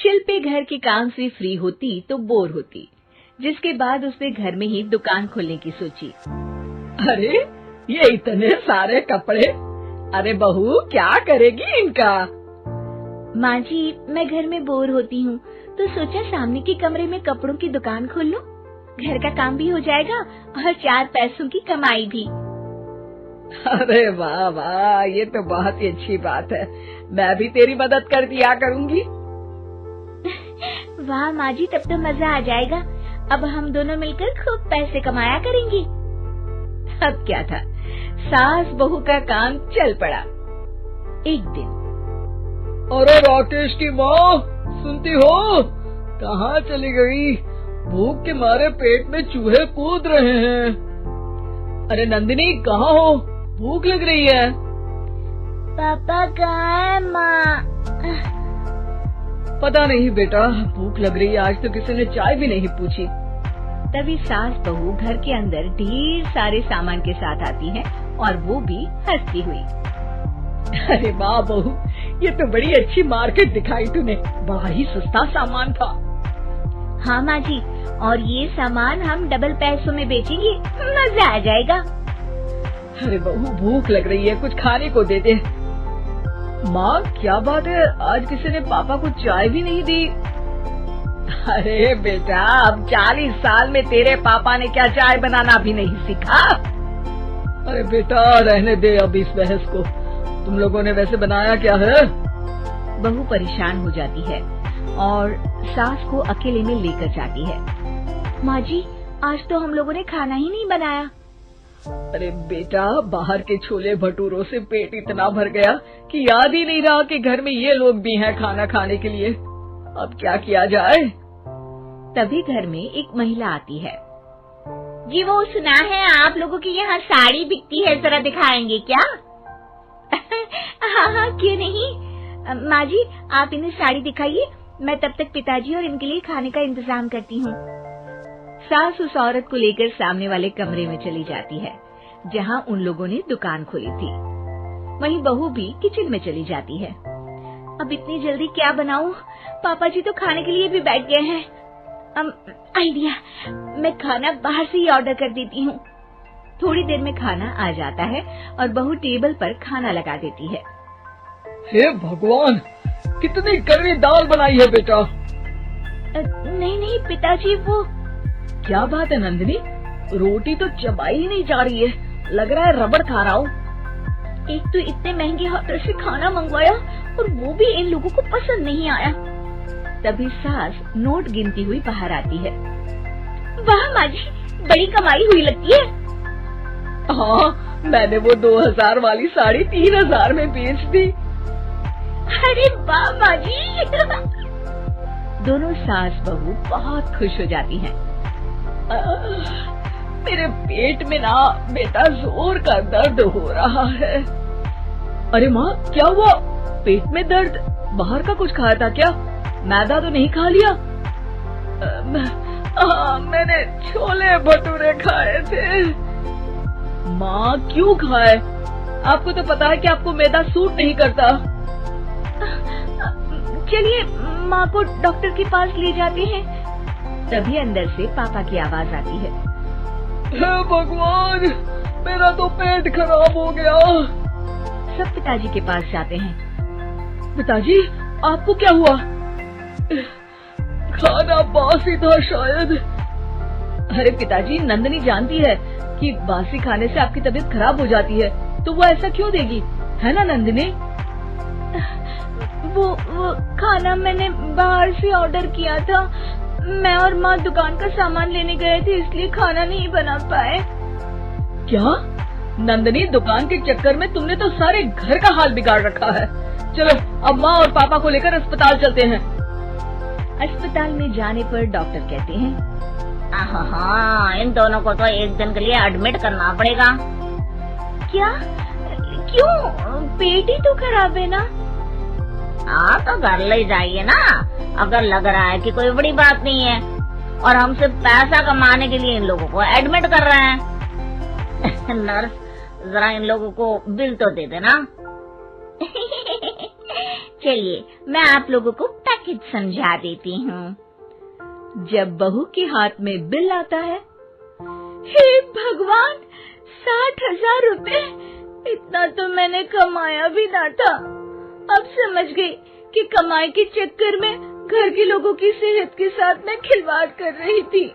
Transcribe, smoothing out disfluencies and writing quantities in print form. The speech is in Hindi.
शिल्पी घर के काम से फ्री होती तो बोर होती, जिसके बाद उसने घर में ही दुकान खोलने की सोची। अरे ये इतने सारे कपड़े, अरे बहू क्या करेगी इनका? माँ जी, मैं घर में बोर होती हूँ तो सोचा सामने के कमरे में कपड़ों की दुकान खोल लूं। घर का काम भी हो जाएगा और 4 पैसों की कमाई भी। अरे वाह वाह, ये तो बहुत ही अच्छी बात है। मैं भी तेरी मदद कर दिया करूँगी। वाह माँ जी, तब तो मजा आ जाएगा। अब हम दोनों मिलकर खूब पैसे कमाया करेंगे। अब क्या था, सास बहू का काम चल पड़ा। एक दिन, अरे राकेश की माँ, सुनती हो? कहाँ चली गई? भूख के मारे पेट में चूहे कूद रहे हैं। अरे नंदिनी, कहाँ हो? भूख लग रही है। पापा कहाँ है माँ? पता नहीं बेटा, भूख लग रही है। आज तो किसी ने चाय भी नहीं पूछी। तभी सास बहू घर के अंदर ढेर सारे सामान के साथ आती हैं और वो भी हंसती हुई। अरे वाह बहू, ये तो बड़ी अच्छी मार्केट दिखाई तूने। बड़ा ही सस्ता सामान था। हाँ माँ जी, और ये सामान हम डबल पैसों में बेचेंगे, मजा आ जाएगा। अरे बहू, भूख लग रही है, कुछ खाने को दे दे। माँ क्या बात है, आज किसी ने पापा को चाय भी नहीं दी? अरे बेटा, अब 40 साल में तेरे पापा ने क्या चाय बनाना भी नहीं सीखा? अरे बेटा रहने दे अब इस बहस को। तुम लोगों ने वैसे बनाया क्या है? बहू परेशान हो जाती है और सास को अकेले में लेकर जाती है। माँ जी, आज तो हम लोगों ने खाना ही नहीं बनाया। अरे बेटा, बाहर के छोले भटूरों से पेट इतना भर गया कि याद ही नहीं रहा कि घर में ये लोग भी हैं खाना खाने के लिए। अब क्या किया जाए? तभी घर में एक महिला आती है। जी, वो सुना है आप लोगों की यहाँ साड़ी बिकती है, जरा दिखाएंगे क्या? हाँ हाँ, क्यों नहीं। माँ जी, आप इन्हें साड़ी दिखाइए, मैं तब तक पिताजी और इनके लिए खाने का इंतजाम करती हूँ। सास उस औरत को लेकर सामने वाले कमरे में चली जाती है जहाँ उन लोगों ने दुकान खोली थी। वहीं बहू भी किचन में चली जाती है। अब इतनी जल्दी क्या बनाऊं? पापा जी तो खाने के लिए भी बैठ गए हैं। आइडिया, मैं खाना बाहर से ही ऑर्डर कर देती हूँ। थोड़ी देर में खाना आ जाता है और बहू टेबल पर खाना लगा देती है। हे भगवान, कितनी कड़वी दाल बनाई है बेटा। नहीं नहीं पिताजी, वो क्या बात है नंदिनी, रोटी तो चबाई ही नहीं जा रही है, लग रहा है रबड़ खा रहा हूँ। एक तो इतने महंगे होटल से खाना मंगवाया और वो भी इन लोगों को पसंद नहीं आया। तभी सास नोट गिनती हुई बाहर आती है। वाह माँ जी, बड़ी कमाई हुई लगती है। हाँ, मैंने वो 2000 वाली साड़ी 3000 में बेच दी। अरे वाह माँ जी। दोनों सास बहू बहुत खुश हो जाती हैं। मेरे पेट में ना बेटा जोर का दर्द हो रहा है। अरे माँ, क्या हुआ? पेट में दर्द? बाहर का कुछ खाया था क्या? मैदा तो नहीं खा लिया? मैंने छोले भटूरे खाए थे। माँ क्यों खाए? आपको तो पता है कि आपको मैदा सूट नहीं करता। चलिए माँ को डॉक्टर के पास ले जाते हैं। तभी अंदर से पापा की आवाज आती है। हे भगवान, मेरा तो पेट खराब हो गया। सब पिताजी के पास जाते हैं। पिताजी, आपको क्या हुआ? खाना बासी था शायद। अरे पिताजी, नंदिनी जानती है कि बासी खाने से आपकी तबीयत खराब हो जाती है, तो वो ऐसा क्यों देगी, है ना नंदिनी? वो खाना मैंने बाहर से ऑर्डर किया था। मैं और माँ दुकान का सामान लेने गए थे, इसलिए खाना नहीं बना पाए। क्या नंदिनी, दुकान के चक्कर में तुमने तो सारे घर का हाल बिगाड़ रखा है। चलो अब माँ और पापा को लेकर अस्पताल चलते हैं। अस्पताल में जाने पर डॉक्टर कहते हैं, हाँ, इन दोनों को तो एक दिन के लिए एडमिट करना पड़ेगा। क्या? क्यों? पेट ही तो खराब है ना। हाँ, तो घर ले जाइए ना, अगर लग रहा है कि कोई बड़ी बात नहीं है और हम सिर्फ पैसा कमाने के लिए इन लोगों को एडमिट कर रहे हैं। नर्स, जरा इन लोगों को बिल तो दे देना। चलिए, मैं आप लोगों को पैक पैकेज समझा देती हूँ। जब बहू के हाथ में बिल आता है, हे भगवान, 60,000 रुपए! इतना तो मैंने कमाया भी ना था। अब समझ गई कि कमाई के चक्कर में घर के लोगों की सेहत के साथ मैं खिलवाड़ कर रही थी।